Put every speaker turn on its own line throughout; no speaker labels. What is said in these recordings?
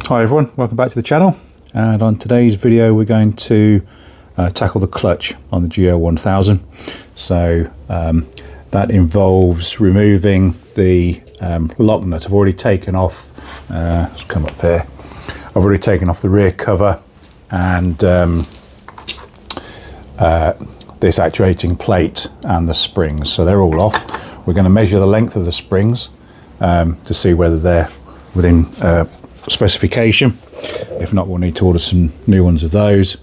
Hi everyone, welcome back to the channel, and on today's video we're going to tackle the clutch on the GL1000. So that involves removing the lock nut. I've already taken off, let's come up here, I've already taken off the rear cover and this actuating plate and the springs, so they're all off. We're going to measure the length of the springs to see whether they're within specification. If not, we'll need to order some new ones of those,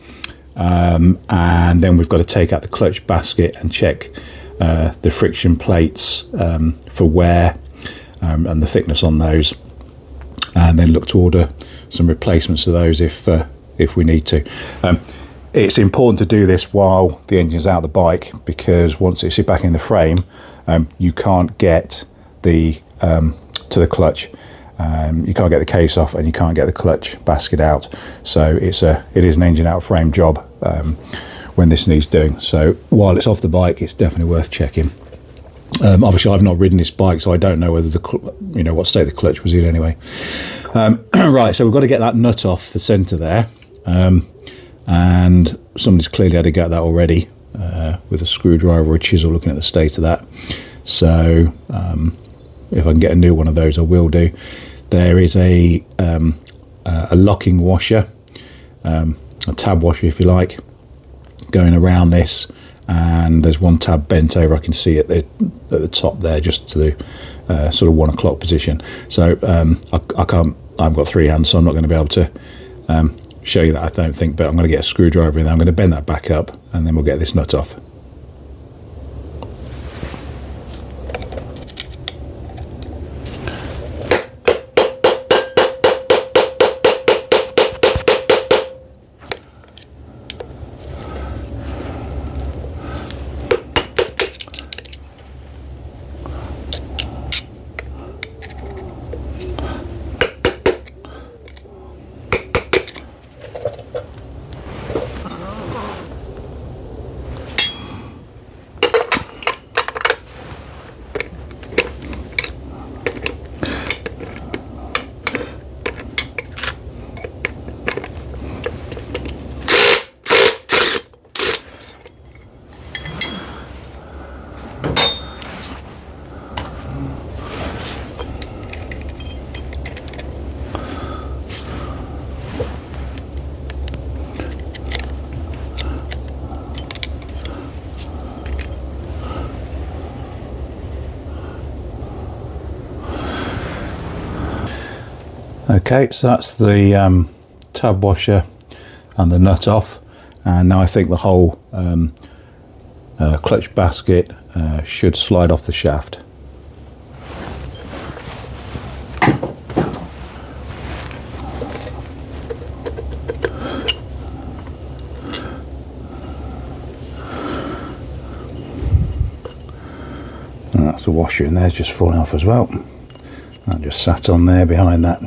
and then we've got to take out the clutch basket and check the friction plates for wear and the thickness on those, and then look to order some replacements of those if we need to. It's important to do this while the engine's out of the bike, because once it's back in the frame, you can't get the to the clutch. You can't get the case off and you can't get the clutch basket out. So it is an engine out of frame job when this needs doing. So while it's off the bike, it's definitely worth checking. Obviously I've not ridden this bike, so I don't know whether what state the clutch was in anyway. Right, so we've got to get that nut off the center there, and somebody's clearly had to get that already with a screwdriver or a chisel, looking at the state of that. So if I can get a new one of those, I will do. There is a locking washer, a tab washer if you like, going around this, and there's one tab bent over. I can see it at the top there, just to the sort of 1 o'clock position. So I've got 3 hands, so I'm not going to be able to show you that, I don't think, but I'm going to get a screwdriver in there. I'm going to bend that back up, and then we'll get this nut off. Okay, so that's the tab washer and the nut off, and now I think the whole clutch basket should slide off the shaft. And that's the washer, and there's just falling off as well. That just sat on there behind that.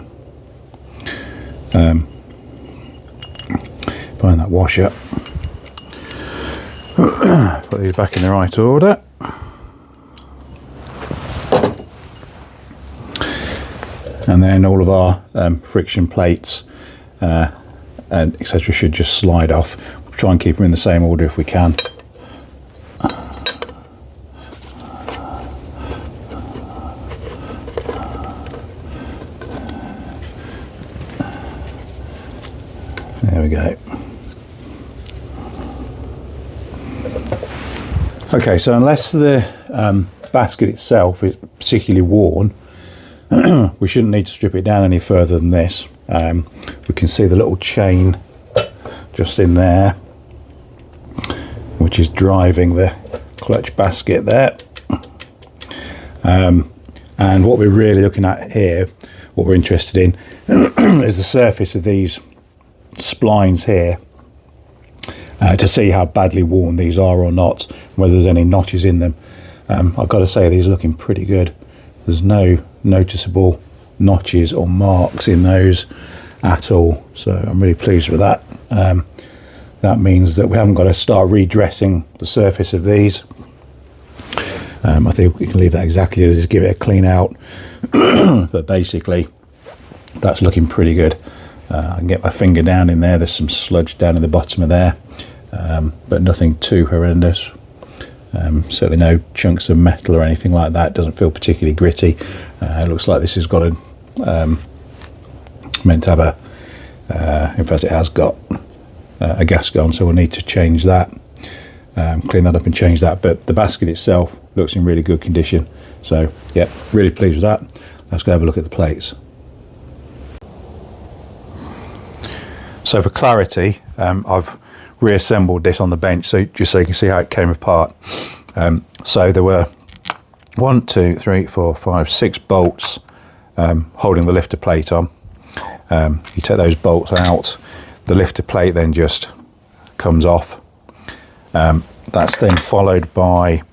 Behind that washer. Put these back in the right order. And then all of our friction plates and etc. should just slide off. We'll try and keep them in the same order if we can. There we go. Okay, so unless the basket itself is particularly worn, we shouldn't need to strip it down any further than this. We can see the little chain just in there, which is driving the clutch basket there. And what we're really looking at here, what we're interested in, is the surface of these splines here, to see how badly worn these are or not, whether there's any notches in them. I've got to say these are looking pretty good. There's no noticeable notches or marks in those at all, so I'm really pleased with that. That means that we haven't got to start redressing the surface of these. I think we can leave that exactly as, give it a clean out. But basically that's looking pretty good. I can get my finger down in there. There's some sludge down in the bottom of there, but nothing too horrendous. Certainly no chunks of metal or anything like that. It doesn't feel particularly gritty. It looks like this has got a meant to have a in fact it has got a gasket on, so we'll need to change that, clean that up and change that. But the basket itself looks in really good condition, so yeah, really pleased with that. Let's go have a look at the plates. So for clarity, I've reassembled this on the bench, so just so you can see how it came apart. So there were 1, 2, 3, 4, 5, 6 bolts holding the lifter plate on. You take those bolts out, the lifter plate then just comes off. That's then followed by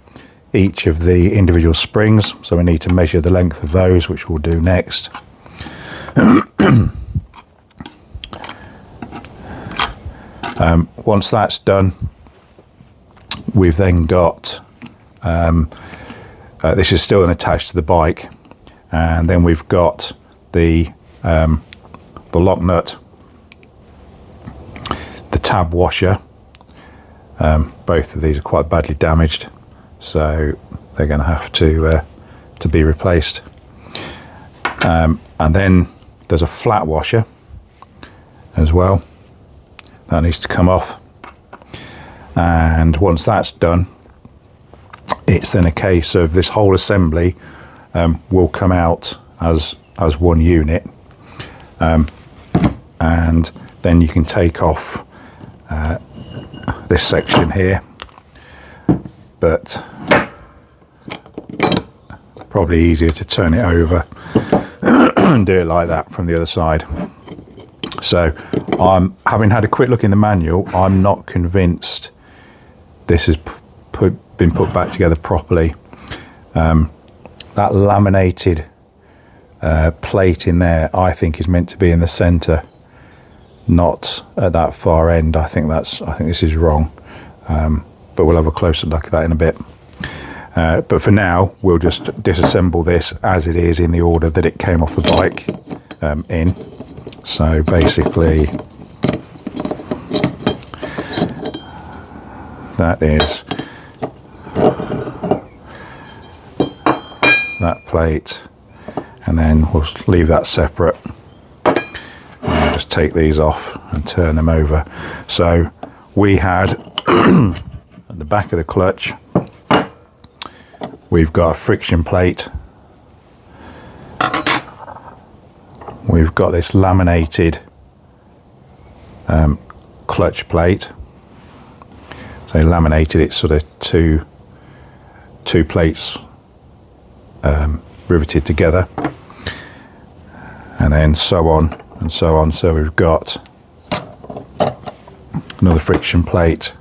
each of the individual springs, so we need to measure the length of those, which we'll do next. Once that's done, we've then got this is still attached to the bike, and then we've got the lock nut, the tab washer. Both of these are quite badly damaged, so they're going to have to be replaced. And then there's a flat washer as well. That needs to come off, and once that's done, it's then a case of this whole assembly will come out as one unit, and then you can take off this section here, but probably easier to turn it over and do it like that from the other side. So having had a quick look in the manual, I'm not convinced this has been put back together properly. That laminated plate in there, I think, is meant to be in the centre, not at that far end. I think this is wrong, but we'll have a closer look at that in a bit. But for now, we'll just disassemble this as it is in the order that it came off the bike in. So basically, that is that plate, and then we'll leave that separate. And just take these off and turn them over. So we had at the back of the clutch, we've got a friction plate. We've got this laminated clutch plate. So laminated, it's sort of two plates riveted together, and then so on and so on. So we've got another friction plate,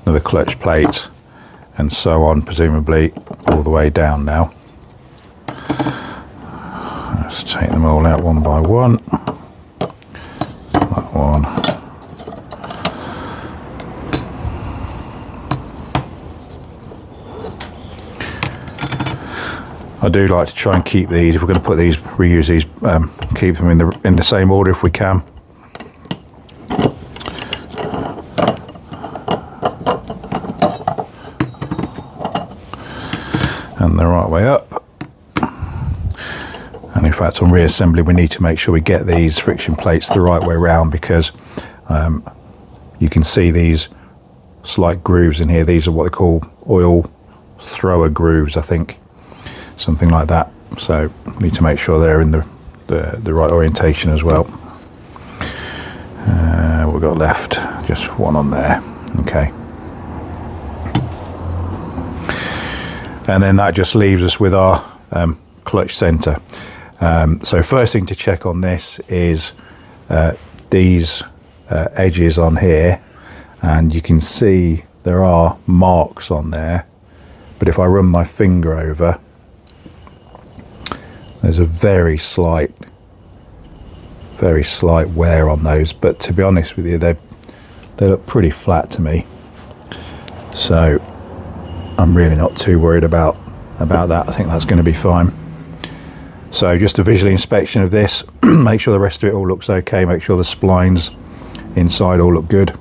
another clutch plate, and so on, presumably all the way down now. Let's take them all out one by one. That one. I do like to try and keep these, if we're going to put these, reuse these, keep them in the same order if we can. And the right way up. And in fact, on reassembly, we need to make sure we get these friction plates the right way around, because you can see these slight grooves in here. These are what they call oil thrower grooves, I think, something like that. So we need to make sure they're in the right orientation as well. We've got left just one on there. Okay. And then that just leaves us with our clutch center. So first thing to check on this is these edges on here, and you can see there are marks on there, but if I run my finger over, there's a very slight wear on those, but to be honest with you, they look pretty flat to me, so I'm really not too worried about that. I think that's going to be fine. So just a visual inspection of this, make sure the rest of it all looks okay, make sure the splines inside all look good.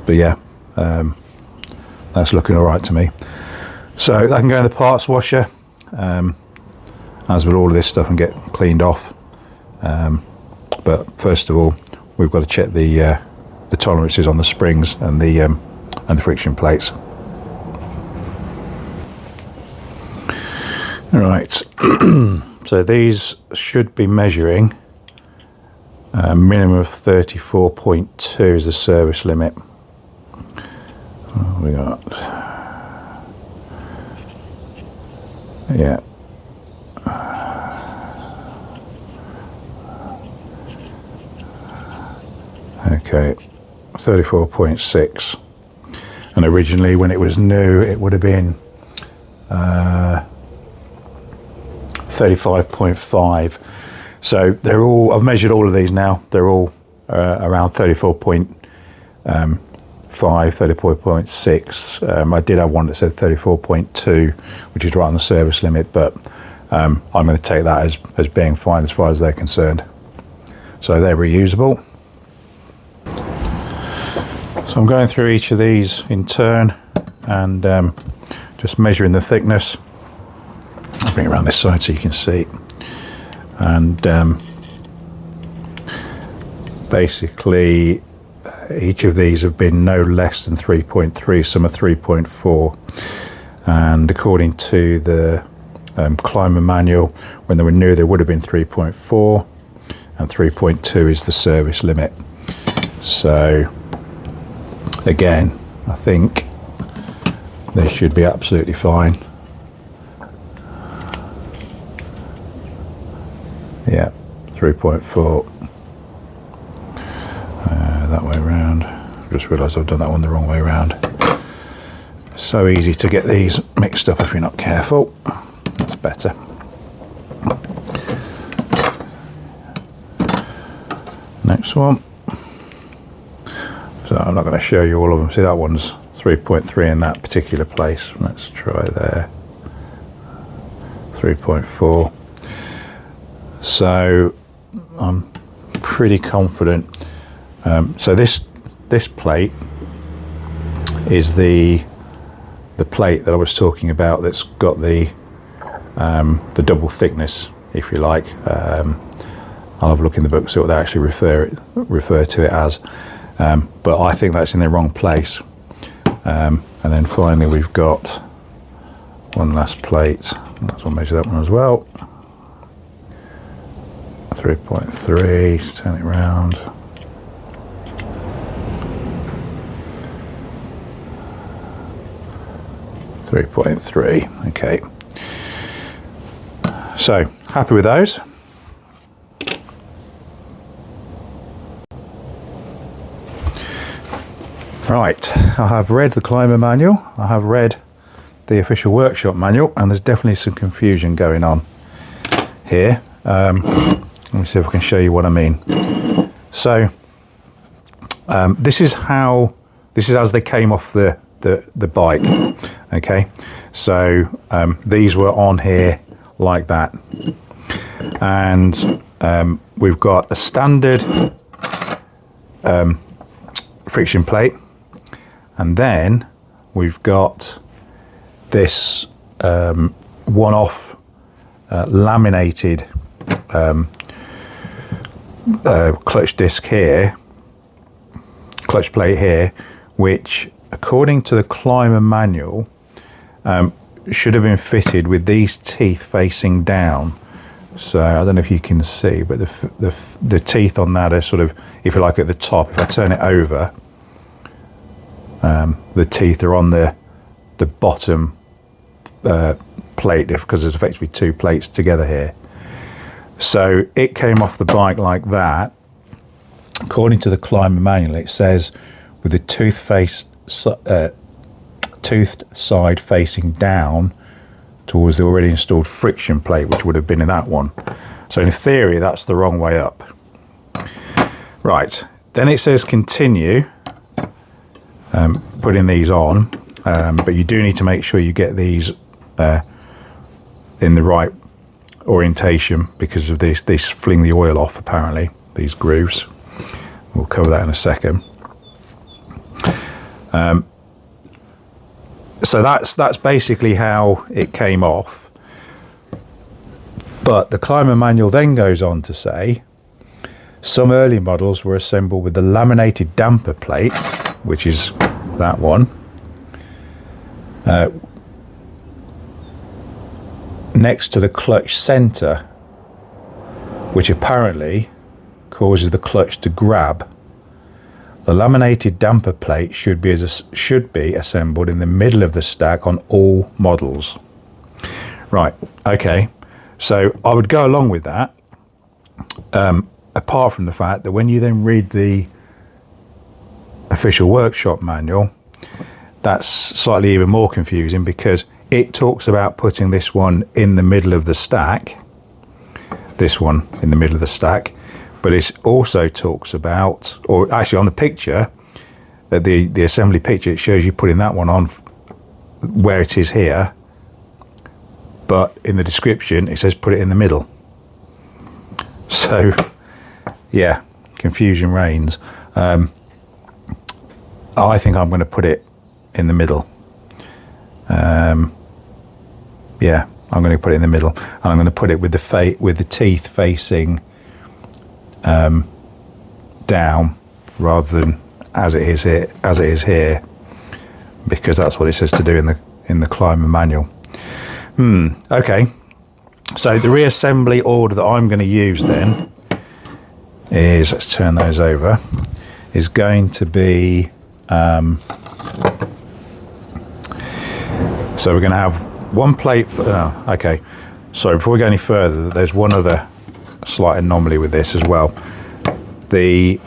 But yeah, that's looking all right to me. So that can go in the parts washer, as with all of this stuff, and get cleaned off. But first of all, we've got to check the tolerances on the springs and the friction plates. Right, so these should be measuring a minimum of 34.2 is the service limit. What we got? Yeah. Okay, 34.6. And originally when it was new, it would have been 35.5. So they're all, I've measured all of these now, they're all around 34.5, 34.6. I did have one that said 34.2, which is right on the service limit, but I'm going to take that as being fine as far as they're concerned. So they're reusable. So I'm going through each of these in turn and just measuring the thickness. I'll bring it around this side so you can see. And basically each of these have been no less than 3.3, some are 3.4. And according to the climber manual, when they were new, they would have been 3.4, and 3.2 is the service limit. So again, I think they should be absolutely fine. Yeah, 3.4. That way around. Just realised I've done that one the wrong way around. So easy to get these mixed up if you're not careful. That's better. Next one. So I'm not going to show you all of them. See, that one's 3.3 in that particular place. Let's try there. 3.4. So I'm pretty confident. So this plate is the plate that I was talking about. That's got the double thickness, if you like. I'll have a look in the book, see what they actually refer to it as. But I think that's in the wrong place. And then finally we've got one last plate. Let's measure that one as well. 3.3, turn it round. .3, okay. So, happy with those. Right, I have read the climber manual, I have read the official workshop manual, and there's definitely some confusion going on here. Let me see if I can show you what I mean. So, this is as they came off the bike. Okay, so these were on here like that, and we've got a standard friction plate, and then we've got this one-off laminated clutch disc here, clutch plate here, which according to the climber manual should have been fitted with these teeth facing down. So I don't know if you can see, but the teeth on that are sort of, if you like, at the top. If I turn it over, the teeth are on the bottom plate, because there's effectively two plates together here. So it came off the bike like that. According to the climber manual, it says with the toothed side facing down towards the already installed friction plate, which would have been in that one. So in theory, that's the wrong way up. Right, then it says continue putting these on, but you do need to make sure you get these in the right orientation because of this. This fling the oil off, apparently, these grooves. We'll cover that in a second. So that's basically how it came off. But the climber manual then goes on to say some early models were assembled with the laminated damper plate, which is that one, next to the clutch center, which apparently causes the clutch to grab. The laminated damper plate should be assembled in the middle of the stack on all models. Right, okay, so I would go along with that, apart from the fact that when you then read the official workshop manual, that's slightly even more confusing, because it talks about putting this one in the middle of the stack, this one in the middle of the stack, but it also talks about, or actually on the picture, the assembly picture, it shows you putting that one on where it is here, but in the description it says put it in the middle. So yeah, confusion reigns. I think I'm going to put it in the middle. Yeah, I'm going to put it in the middle, and I'm going to put it with the teeth facing down rather than as it is here, because that's what it says to do in the climber manual. Okay, so the reassembly order that I'm going to use then is, let's turn those over, is going to be so we're going to have one plate for, okay, sorry, before we go any further, there's one other slight anomaly with this as well. The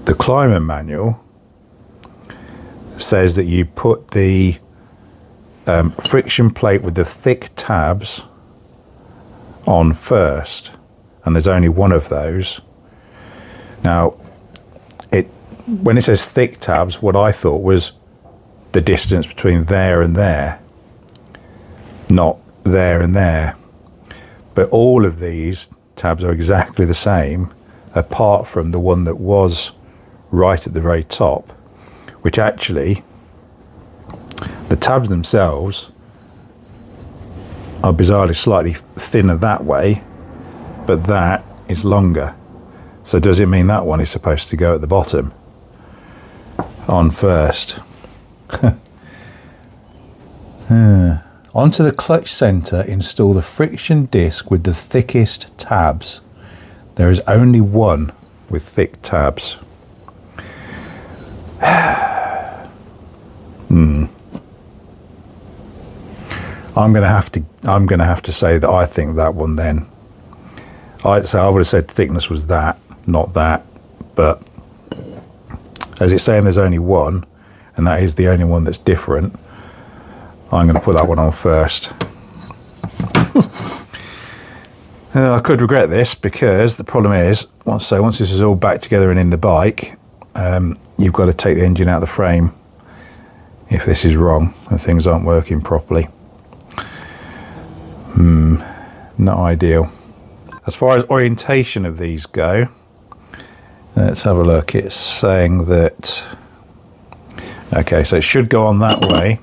climber manual says that you put the friction plate with the thick tabs on first, and there's only one of those. Now, when it says thick tabs, what I thought was the distance between there and there, not there and there. But all of these tabs are exactly the same, apart from the one that was right at the very top, which actually, the tabs themselves are bizarrely slightly thinner that way, but that is longer. So does it mean that one is supposed to go at the bottom on first? Onto the clutch center, install the friction disc with the thickest tabs. There is only one with thick tabs. I'm going to have to say that I think that one then. I would have said thickness was that, not that, but as it's saying there's only one, and that is the only one that's different, I'm going to put that one on first. I could regret this, because the problem is, once this is all back together and in the bike, you've got to take the engine out of the frame if this is wrong and things aren't working properly. Not ideal. As far as orientation of these go, let's have a look. It's saying that, okay, so it should go on that way.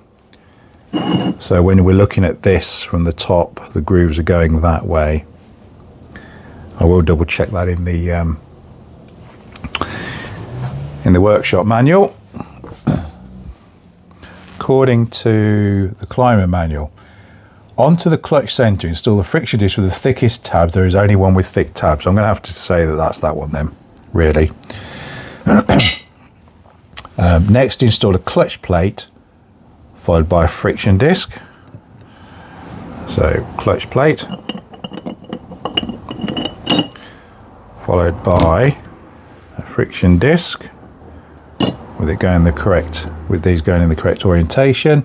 So when we're looking at this from the top, the grooves are going that way. I will double check that in the workshop manual. According to the climber manual, onto the clutch center, install the friction disc with the thickest tabs. There is only one with thick tabs. I'm going to have to say that that's that one then, really. Next, install a clutch plate, followed by a friction disc. So clutch plate, followed by a friction disc, with these going in the correct orientation.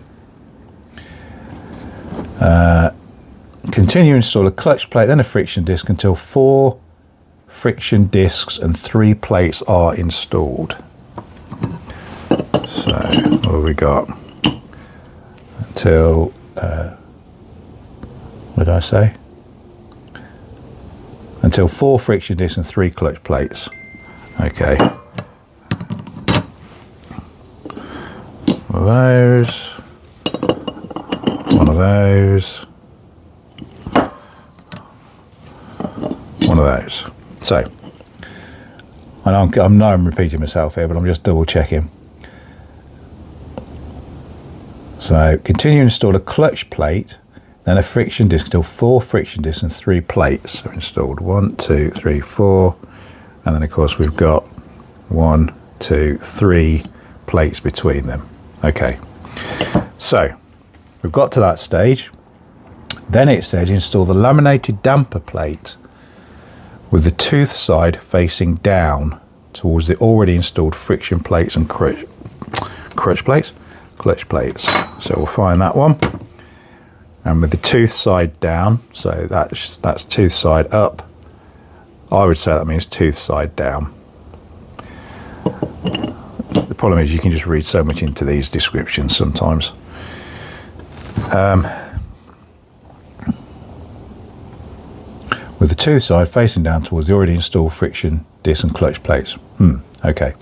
Continue to install a clutch plate, then a friction disc until 4 friction discs and 3 plates are installed. So what have we got? Until what did I say? Until 4 friction discs and 3 clutch plates. Okay. One of those. One of those. One of those. So, I know I'm repeating myself here, but I'm just double checking. So, continue to install a clutch plate, then a friction disc until 4 friction discs and 3 plates are installed. 1, 2, 3, 4, and then of course we've got 1, 2, 3 plates between them. Okay, so we've got to that stage. Then it says install the laminated damper plate with the tooth side facing down towards the already installed friction plates and clutch plates. So we'll find that one. And with the tooth side down, so that's tooth side up. I would say that means tooth side down. The problem is you can just read so much into these descriptions sometimes. With the tooth side facing down towards the already installed friction disc and clutch plates. Okay.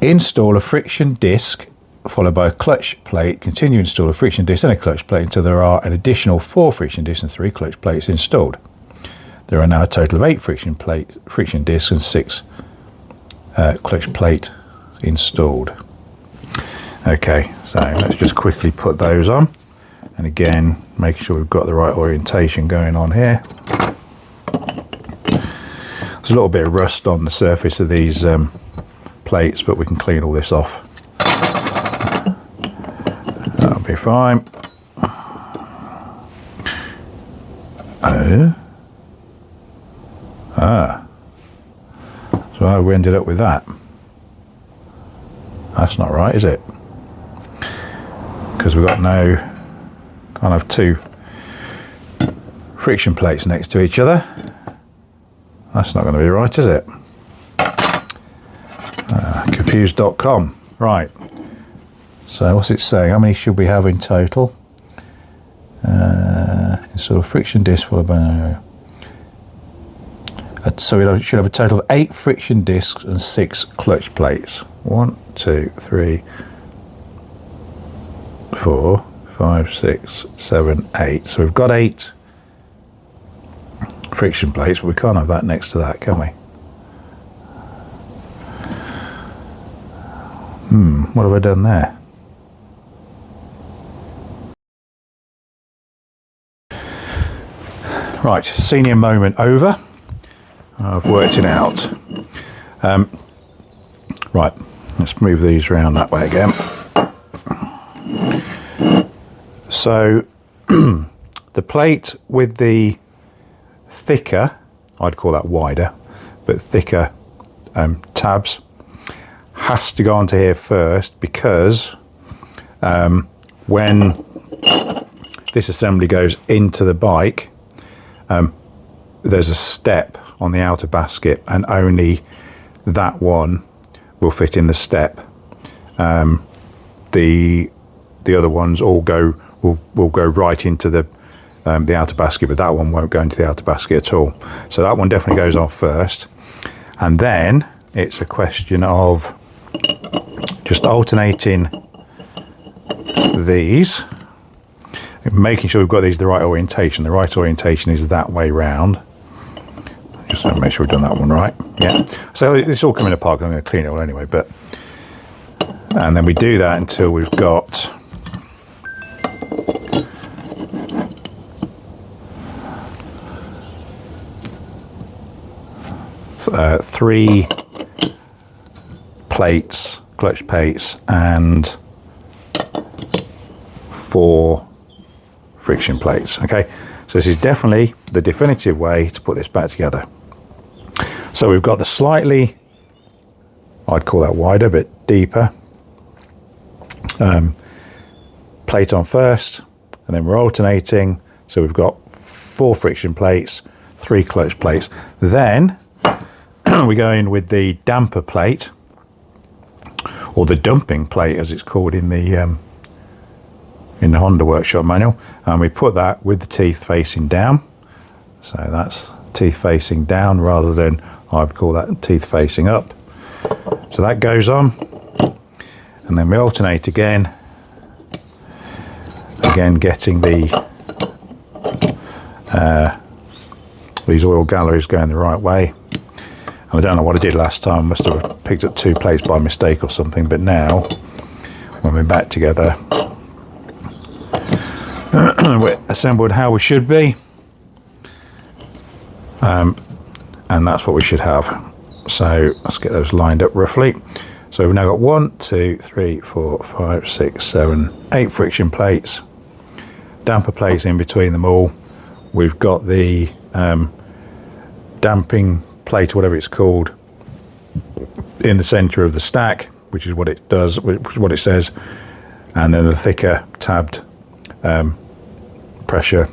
Install a friction disc followed by a clutch plate. Continue to install a friction disc and a clutch plate until there are an additional 4 friction discs and 3 clutch plates installed. There are now a total of 8 friction discs and 6 clutch plate installed. Okay, so let's just quickly put those on, and again making sure we've got the right orientation going on here. There's a little bit of rust on the surface of these plates, but we can clean all this off. That'll be fine. So how we ended up with that? That's not right, is it? Because we've got no kind of 2 friction plates next to each other. That's not going to be right, is it? Confused.com. Right. So what's it saying? How many should we have in total? Sort of friction disc followed by... So we should have a total of 8 friction discs and 6 clutch plates. 1, 2, 3, 4, 5, 6, 7, 8. So we've got 8 friction plates, but we can't have that next to that, can we? What have I done there? Right, senior moment over. I've worked it out. Right, let's move these around that way again. So the plate with the thicker, I'd call that wider, but thicker tabs has to go onto here first, because when this assembly goes into the bike, there's a step on the outer basket, and only that one will fit in the step. The other ones all will go right into the outer basket, but that one won't go into the outer basket at all. So that one definitely goes off first, and then it's a question of just alternating these, making sure we've got these the right orientation. The right orientation is that way round. Just want to make sure we've done that one right. Yeah. So it's all coming apart. I'm going to clean it all anyway. And then we do that until we've got three plates, clutch plates, and 4 friction plates. Okay. So this is definitely the definitive way to put this back together. So we've got the slightly, I'd call that wider, but deeper plate on first, and then we're alternating. So we've got 4 friction plates, 3 clutch plates. Then we go in with the damper plate, or the dumping plate as it's called in the in the Honda workshop manual, and we put that with the teeth facing down. So that's teeth facing down rather than, I would call that teeth facing up. So that goes on, and then we alternate again getting the these oil galleries going the right way. And I don't know what I did last time, must have picked up 2 plates by mistake or something, but now when we're back together we're assembled how we should be, and that's what we should have. So let's get those lined up roughly. So we've now got 1, 2, 3, 4, 5, 6, 7, 8 friction plates, damper plates in between them all. We've got the damping plate, whatever it's called, in the center of the stack, which is what it does, which is what it says, and then the thicker tabbed friction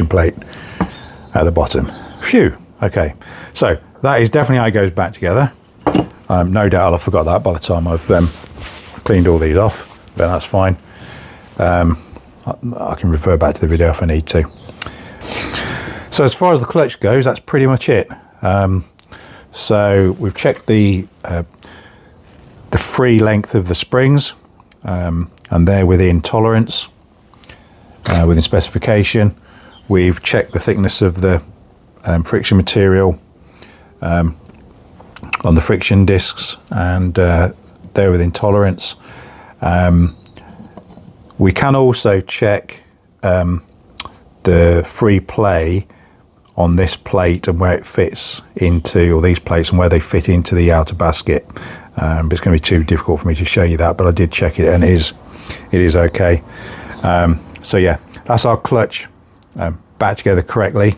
plate at the bottom. Phew. Okay, so that is definitely how it goes back together. No doubt I'll have forgot that by the time I've cleaned all these off, but that's fine. I can refer back to the video if I need to. So as far as the clutch goes, that's pretty much it. So we've checked the free length of the springs, and they're within tolerance, within specification. We've checked the thickness of the friction material on the friction discs, and they're within tolerance. We can also check the free play on this plate and where it fits into, or these plates and where they fit into the outer basket. But it's going to be too difficult for me to show you that, but I did check it and it is okay. So yeah, that's our clutch back together correctly,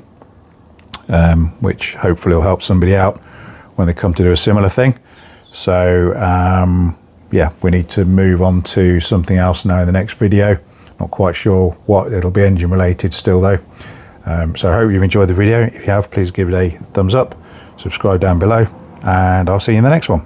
which hopefully will help somebody out when they come to do a similar thing. So yeah, we need to move on to something else now in the next video. Not quite sure what, it'll be engine related still though. So I hope you've enjoyed the video. If you have, please give it a thumbs up, subscribe down below, and I'll see you in the next one.